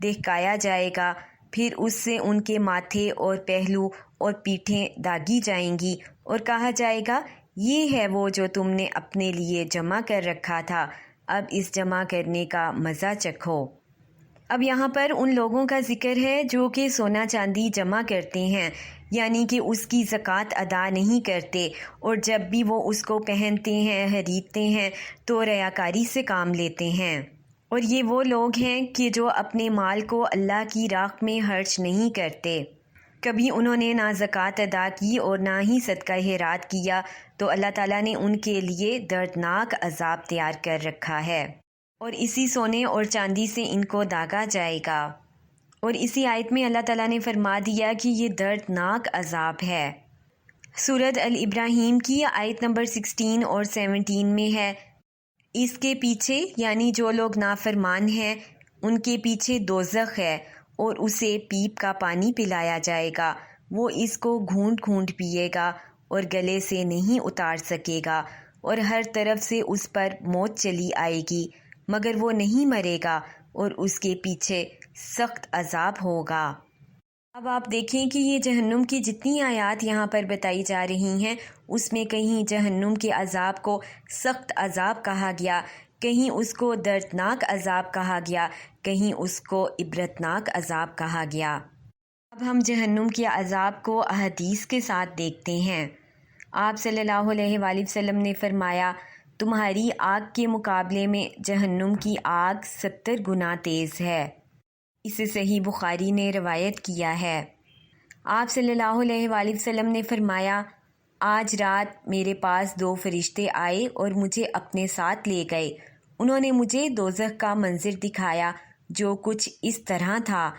دہکایا جائے گا، پھر اس سے ان کے ماتھے اور پہلو اور پیٹھیں داغی جائیں گی اور کہا جائے گا یہ ہے وہ جو تم نے اپنے لیے جمع کر رکھا تھا، اب اس جمع کرنے کا مزہ چکھو۔ اب یہاں پر ان لوگوں کا ذکر ہے جو کہ سونا چاندی جمع کرتے ہیں، یعنی کہ اس کی زکوٰۃ ادا نہیں کرتے، اور جب بھی وہ اس کو پہنتے ہیں خریدتے ہیں تو ریاکاری سے کام لیتے ہیں۔ اور یہ وہ لوگ ہیں کہ جو اپنے مال کو اللہ کی راہ میں خرچ نہیں کرتے۔ کبھی انہوں نے نہ زکوٰۃ ادا کی اور نہ ہی صدقہ خیرات کیا تو اللہ تعالیٰ نے ان کے لیے دردناک عذاب تیار کر رکھا ہے، اور اسی سونے اور چاندی سے ان کو داغا جائے گا۔ اور اسی آیت میں اللہ تعالیٰ نے فرما دیا کہ یہ دردناک عذاب ہے۔ سورۃ الابراہیم کی آیت نمبر 16 اور 17 میں ہے، اس کے پیچھے یعنی جو لوگ نافرمان ہیں ان کے پیچھے دوزخ ہے اور اسے پیپ کا پانی پلایا جائے گا، وہ اس کو گھونٹ گھونٹ پیے گا اور گلے سے نہیں اتار سکے گا، اور ہر طرف سے اس پر موت چلی آئے گی مگر وہ نہیں مرے گا اور اس کے پیچھے سخت عذاب ہوگا۔ اب آپ دیکھیں کہ یہ جہنم کی جتنی آیات یہاں پر بتائی جا رہی ہیں اس میں کہیں جہنم کے عذاب کو سخت عذاب کہا گیا، کہیں اس کو دردناک عذاب کہا گیا، کہیں اس کو عبرتناک عذاب کہا گیا۔ اب ہم جہنم کے عذاب کو احادیث کے ساتھ دیکھتے ہیں۔ آپ صلی اللہ علیہ وآلہ وسلم نے فرمایا، تمہاری آگ کے مقابلے میں جہنم کی آگ 70 گنا تیز ہے۔ اسے صحیح بخاری نے روایت کیا ہے۔ آپ صلی اللہ علیہ وآلہ وسلم نے فرمایا، آج رات میرے پاس 2 فرشتے آئے اور مجھے اپنے ساتھ لے گئے۔ انہوں نے مجھے دوزخ کا منظر دکھایا جو کچھ اس طرح تھا،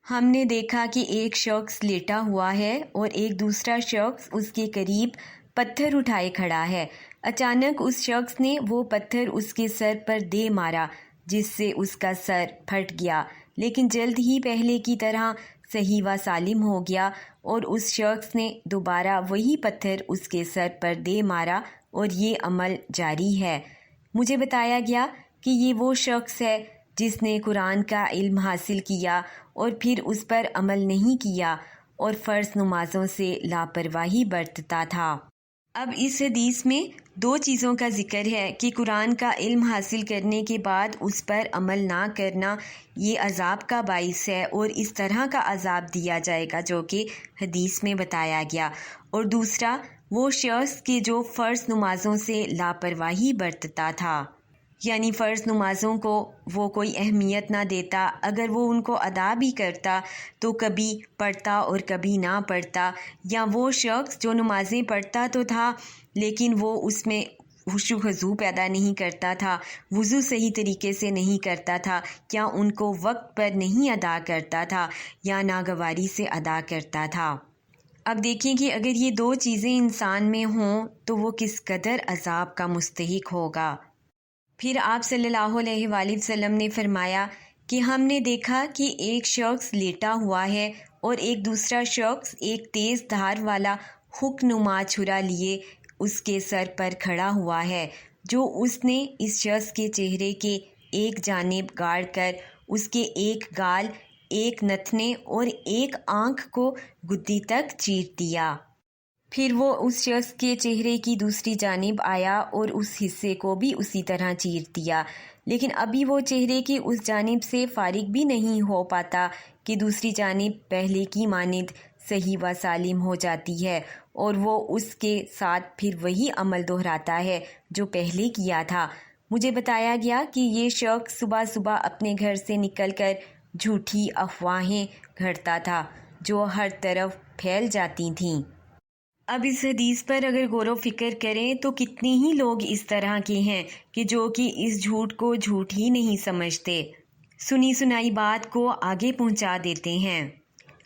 ہم نے دیکھا کہ ایک شخص لیٹا ہوا ہے اور ایک دوسرا شخص اس کے قریب پتھر اٹھائے کھڑا ہے۔ اچانک اس شخص نے وہ پتھر اس کے سر پر دے مارا جس سے اس کا سر پھٹ گیا، لیکن جلد ہی پہلے کی طرح صحیح و سالم ہو گیا، اور اس شخص نے دوبارہ وہی پتھر اس کے سر پر دے مارا، اور یہ عمل جاری ہے۔ مجھے بتایا گیا کہ یہ وہ شخص ہے جس نے قرآن کا علم حاصل کیا اور پھر اس پر عمل نہیں کیا اور فرض نمازوں سے لاپرواہی برتتا تھا۔ اب اس حدیث میں 2 چیزوں کا ذکر ہے کہ قرآن کا علم حاصل کرنے کے بعد اس پر عمل نہ کرنا یہ عذاب کا باعث ہے، اور اس طرح کا عذاب دیا جائے گا جو کہ حدیث میں بتایا گیا، اور دوسرا وہ شخص کہ جو فرض نمازوں سے لاپرواہی برتتا تھا، یعنی فرض نمازوں کو وہ کوئی اہمیت نہ دیتا، اگر وہ ان کو ادا بھی کرتا تو کبھی پڑھتا اور کبھی نہ پڑھتا، یا وہ شخص جو نمازیں پڑھتا تو تھا لیکن وہ اس میں خشوع و خضوع پیدا نہیں کرتا تھا، وضو صحیح طریقے سے نہیں کرتا تھا، یا ان کو وقت پر نہیں ادا کرتا تھا، یا ناگواری سے ادا کرتا تھا۔ اب دیکھیں کہ اگر یہ 2 چیزیں انسان میں ہوں تو وہ کس قدر عذاب کا مستحق ہوگا۔ پھر آپ صلی اللہ علیہ وآلہ وسلم نے فرمایا کہ ہم نے دیکھا کہ ایک شخص لیٹا ہوا ہے اور ایک دوسرا شخص ایک تیز دھار والا ہوک نما چھرا لیے اس کے سر پر کھڑا ہوا ہے، جو اس نے اس شخص کے چہرے کے ایک جانب گاڑ کر اس کے ایک گال، ایک نتنے اور ایک آنکھ کو گدی تک چیر دیا۔ پھر وہ اس شخص کے چہرے کی دوسری جانب آیا اور اس حصے کو بھی اسی طرح چیر دیا، لیکن ابھی وہ چہرے کی اس جانب سے فارغ بھی نہیں ہو پاتا کہ دوسری جانب پہلے کی مانند صحیح و سالم ہو جاتی ہے، اور وہ اس کے ساتھ پھر وہی عمل دہراتا ہے جو پہلے کیا تھا۔ مجھے بتایا گیا کہ یہ شخص صبح صبح اپنے گھر سے نکل کر جھوٹی افواہیں گھڑتا تھا جو ہر طرف پھیل جاتی تھیں۔ اب اس حدیث پر اگر غور و فکر کریں تو کتنے ہی لوگ اس طرح کے ہیں کہ جو کہ اس جھوٹ کو جھوٹ ہی نہیں سمجھتے، سنی سنائی بات کو آگے پہنچا دیتے ہیں۔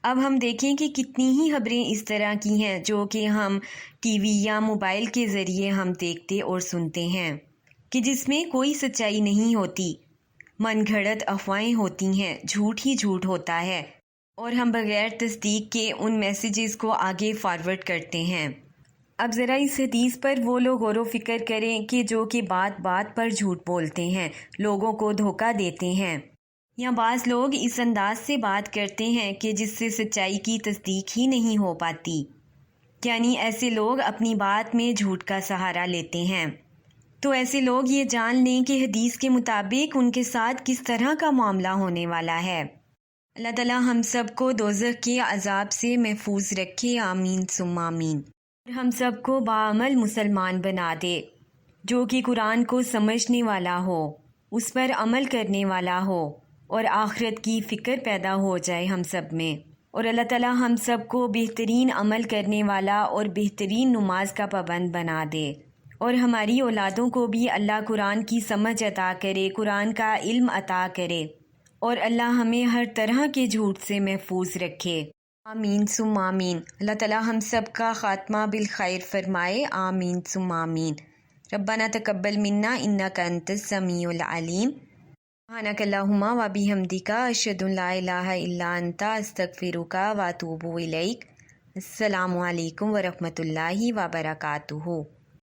اب ہم دیکھیں کہ کتنی ہی خبریں اس طرح کی ہیں جو کہ ہم ٹی وی یا موبائل کے ذریعے ہم دیکھتے اور سنتے ہیں کہ جس میں کوئی سچائی نہیں ہوتی، من گھڑت افواہیں ہوتی ہیں، جھوٹ ہی جھوٹ ہوتا ہے، اور ہم بغیر تصدیق کے ان میسیجز کو آگے فارورڈ کرتے ہیں۔ اب ذرا اس حدیث پر وہ لوگ غور و فکر کریں کہ جو کہ بات بات پر جھوٹ بولتے ہیں، لوگوں کو دھوکہ دیتے ہیں، یا بعض لوگ اس انداز سے بات کرتے ہیں کہ جس سے سچائی کی تصدیق ہی نہیں ہو پاتی، یعنی ایسے لوگ اپنی بات میں جھوٹ کا سہارا لیتے ہیں۔ تو ایسے لوگ یہ جان لیں کہ حدیث کے مطابق ان کے ساتھ کس طرح کا معاملہ ہونے والا ہے۔ اللہ تعالی ہم سب کو دوزخ کے عذاب سے محفوظ رکھے، آمین ثم آمین۔ ہم سب کو باعمل مسلمان بنا دے، جو کہ قرآن کو سمجھنے والا ہو، اس پر عمل کرنے والا ہو، اور آخرت کی فکر پیدا ہو جائے ہم سب میں۔ اور اللہ تعالی ہم سب کو بہترین عمل کرنے والا اور بہترین نماز کا پابند بنا دے، اور ہماری اولادوں کو بھی اللہ قرآن کی سمجھ عطا کرے، قرآن کا علم عطا کرے، اور اللہ ہمیں ہر طرح کے جھوٹ سے محفوظ رکھے، آمین ثم آمین۔ اللہ تعالی ہم سب کا خاتمہ بالخیر فرمائے، آمین ثم آمین۔ ربنا تقبل منا انک انت السمیع العلیم، سبحانک اللہم و بحمدک، اشہد ان لا الہ الا انت، استغفرک و اتوب الیک۔ السلام علیکم ورحمۃ اللہ وبرکاتہ۔